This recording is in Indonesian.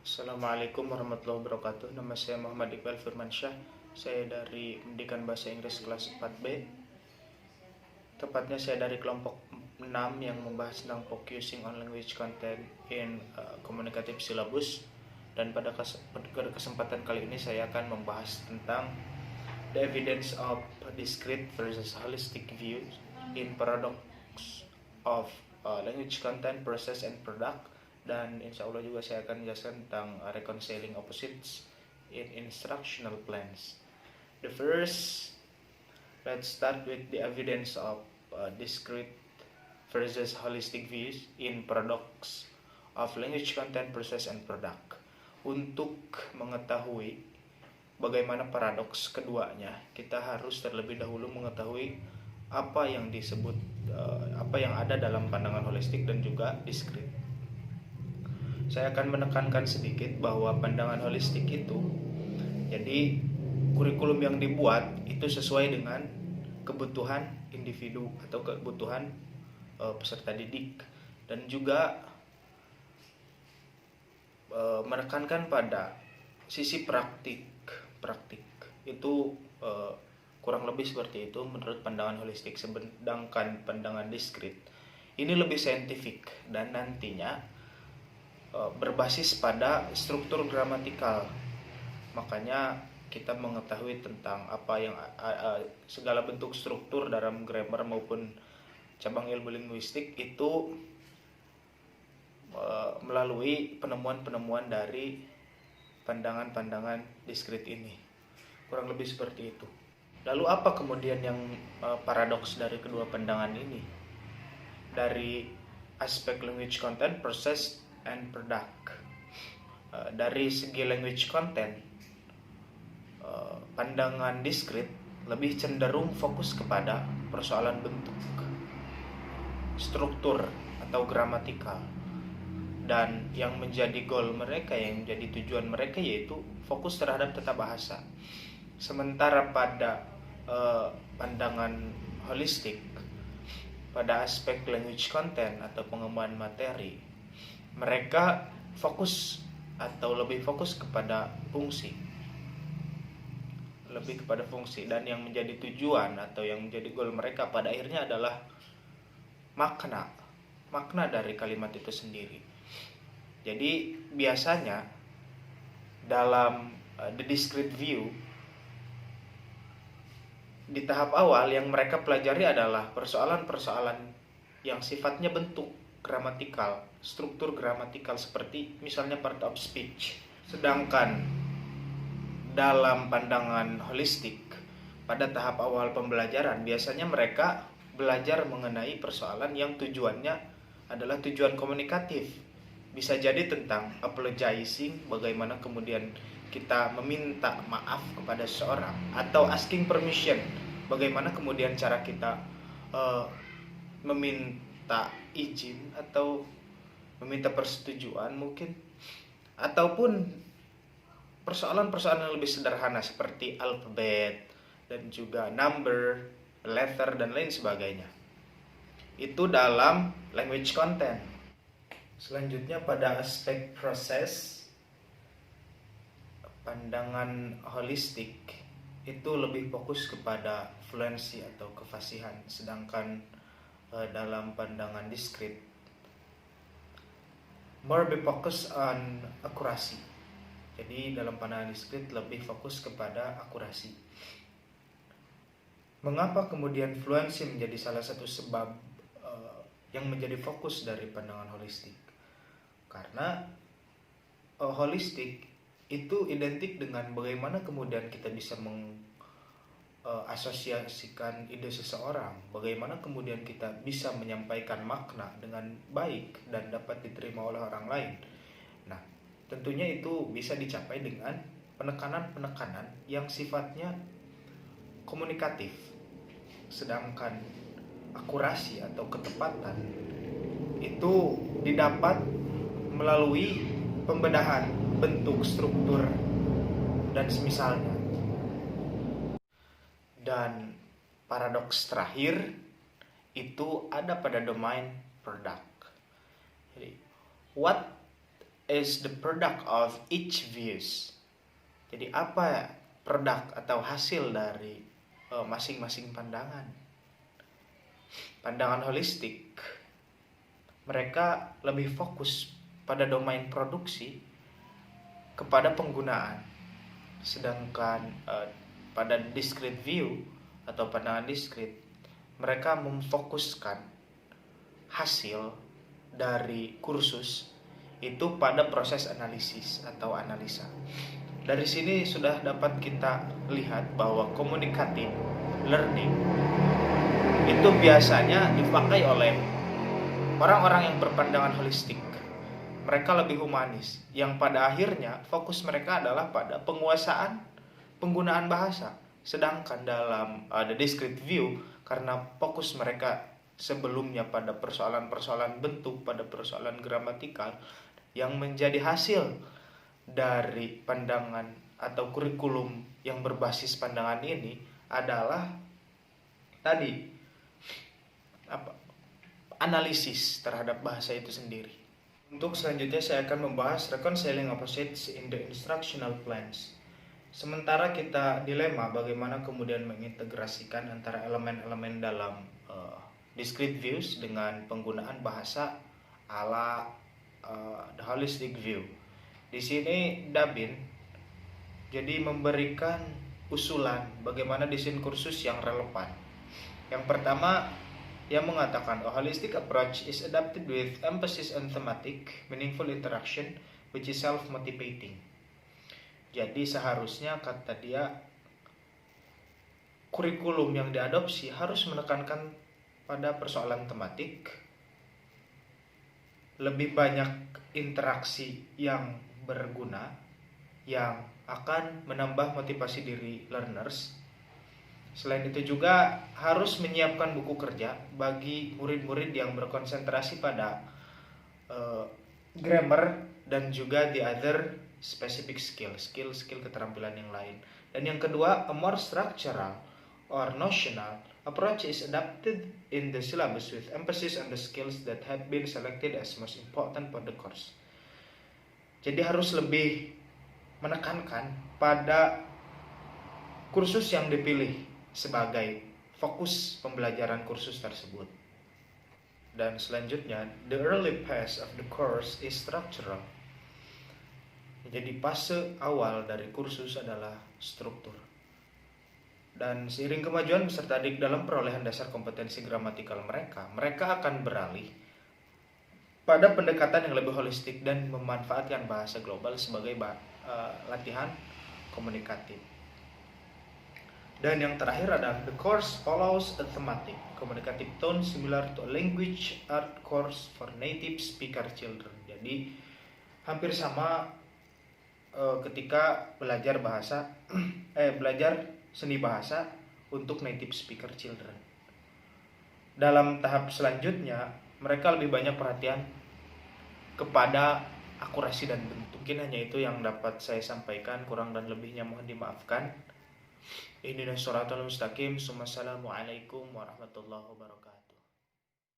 Assalamualaikum warahmatullahi wabarakatuh. Nama saya Muhammad Iqbal Firmansyah. Saya dari Pendidikan Bahasa Inggris kelas 4B. Tepatnya saya dari kelompok 6 yang membahas tentang focusing on language content in communicative syllabus. Dan pada kesempatan kali ini saya akan membahas tentang the evidence of discrete versus holistic views in paradox of language content, process, and product. Dan insya Allah juga saya akan menjelaskan tentang reconciling opposites in instructional plans. The first, let's start with the evidence of discrete versus holistic views in paradox of language content, process, and product. Untuk mengetahui bagaimana paradoks keduanya, kita harus terlebih dahulu mengetahui apa yang disebut apa yang ada dalam pandangan holistik dan juga discrete. Saya akan menekankan sedikit bahwa pandangan holistik itu, jadi kurikulum yang dibuat itu sesuai dengan kebutuhan individu atau kebutuhan peserta didik, dan juga menekankan pada sisi praktik itu kurang lebih seperti itu menurut pandangan holistik. Sedangkan pandangan diskrit ini lebih saintifik dan nantinya berbasis pada struktur gramatikal. Makanya kita mengetahui tentang apa yang segala bentuk struktur dalam grammar maupun cabang ilmu linguistik itu melalui penemuan-penemuan dari pandangan-pandangan diskrit ini. Kurang lebih seperti itu. Lalu apa kemudian yang paradoks dari kedua pandangan ini? Dari aspek language content, process, and product. Dari segi language content, pandangan diskrit lebih cenderung fokus kepada persoalan bentuk, struktur atau gramatikal, dan yang menjadi goal mereka, yang menjadi tujuan mereka yaitu fokus terhadap tata bahasa. Sementara pada pandangan holistik, pada aspek language content atau pengembangan materi, mereka fokus atau lebih fokus kepada fungsi, dan yang menjadi tujuan atau yang menjadi goal mereka pada akhirnya adalah makna dari kalimat itu sendiri. Jadi biasanya dalam the discrete view, di tahap awal yang mereka pelajari adalah persoalan-persoalan yang sifatnya bentuk gramatikal, struktur gramatikal, seperti misalnya part of speech. Sedangkan dalam pandangan holistik, pada tahap awal pembelajaran biasanya mereka belajar mengenai persoalan yang tujuannya adalah tujuan komunikatif. Bisa jadi tentang apologizing, bagaimana kemudian kita meminta maaf kepada seseorang, atau asking permission, bagaimana kemudian cara kita meminta izin atau meminta persetujuan mungkin, ataupun persoalan-persoalan yang lebih sederhana seperti alfabet dan juga number, letter, dan lain sebagainya. Itu dalam language content. Selanjutnya pada aspek proses, pandangan holistik itu lebih fokus kepada fluency atau kefasihan, sedangkan dalam pandangan diskrit more be focus on akurasi. Jadi dalam pandangan diskrit lebih fokus kepada akurasi. Mengapa kemudian fluency menjadi salah satu sebab yang menjadi fokus dari pandangan holistik? Karena holistik itu identik dengan bagaimana kemudian kita bisa asosiasikan ide seseorang, bagaimana kemudian kita bisa menyampaikan makna dengan baik dan dapat diterima oleh orang lain. Nah, tentunya itu bisa dicapai dengan penekanan-penekanan yang sifatnya komunikatif. Sedangkan akurasi atau ketepatan itu didapat melalui pembedahan bentuk, struktur, dan semisalnya. Dan paradoks terakhir itu ada pada domain product. Jadi, what is the product of each views. Jadi apa produk atau hasil dari masing-masing pandangan? Pandangan holistik, mereka lebih fokus pada domain produksi kepada penggunaan. Sedangkan pada discrete view atau pandangan discrete, mereka memfokuskan hasil dari kursus itu pada proses analisis atau analisa. Dari sini sudah dapat kita lihat bahwa communicative learning itu biasanya dipakai oleh orang-orang yang berpandangan holistik. Mereka lebih humanis, yang pada akhirnya fokus mereka adalah pada penguasaan penggunaan bahasa. Sedangkan dalam the discrete view, karena fokus mereka sebelumnya pada persoalan-persoalan bentuk, pada persoalan gramatikal, yang menjadi hasil dari pandangan atau kurikulum yang berbasis pandangan ini adalah tadi analisis terhadap bahasa itu sendiri. Untuk selanjutnya saya akan membahas reconciling opposites in the instructional plans. Sementara kita dilema bagaimana kemudian mengintegrasikan antara elemen-elemen dalam discrete views dengan penggunaan bahasa ala the holistic view. Di sini Dabin jadi memberikan usulan bagaimana desain kursus yang relevan. Yang pertama, yang mengatakan a holistic approach is adapted with emphasis on thematic, meaningful interaction, which is self-motivating. Jadi seharusnya kata dia kurikulum yang diadopsi harus menekankan pada persoalan tematik, lebih banyak interaksi yang berguna, yang akan menambah motivasi diri learners. Selain itu juga harus menyiapkan buku kerja bagi murid-murid yang berkonsentrasi pada grammar dan juga the other specific skill keterampilan yang lain. Dan yang kedua, a more structural or notional approach is adapted in the syllabus with emphasis on the skills that have been selected as most important for the course. Jadi harus lebih menekankan pada kursus yang dipilih sebagai fokus pembelajaran kursus tersebut. Dan selanjutnya, the early phase of the course is structural. Jadi fase awal dari kursus adalah struktur. Dan seiring kemajuan peserta didik dalam perolehan dasar kompetensi gramatikal mereka akan beralih pada pendekatan yang lebih holistik dan memanfaatkan bahasa global sebagai latihan komunikatif. Dan yang terakhir adalah the course follows a thematic communicative tone similar to a language art course for native speaker children. Jadi hampir sama ketika belajar belajar seni bahasa untuk native speaker children. Dalam tahap selanjutnya, mereka lebih banyak perhatian kepada akurasi dan bentuk. Mungkin hanya itu yang dapat saya sampaikan, kurang dan lebihnya mohon dimaafkan. Ihdinas shiratal mustaqim. Assalamualaikum warahmatullahi wabarakatuh.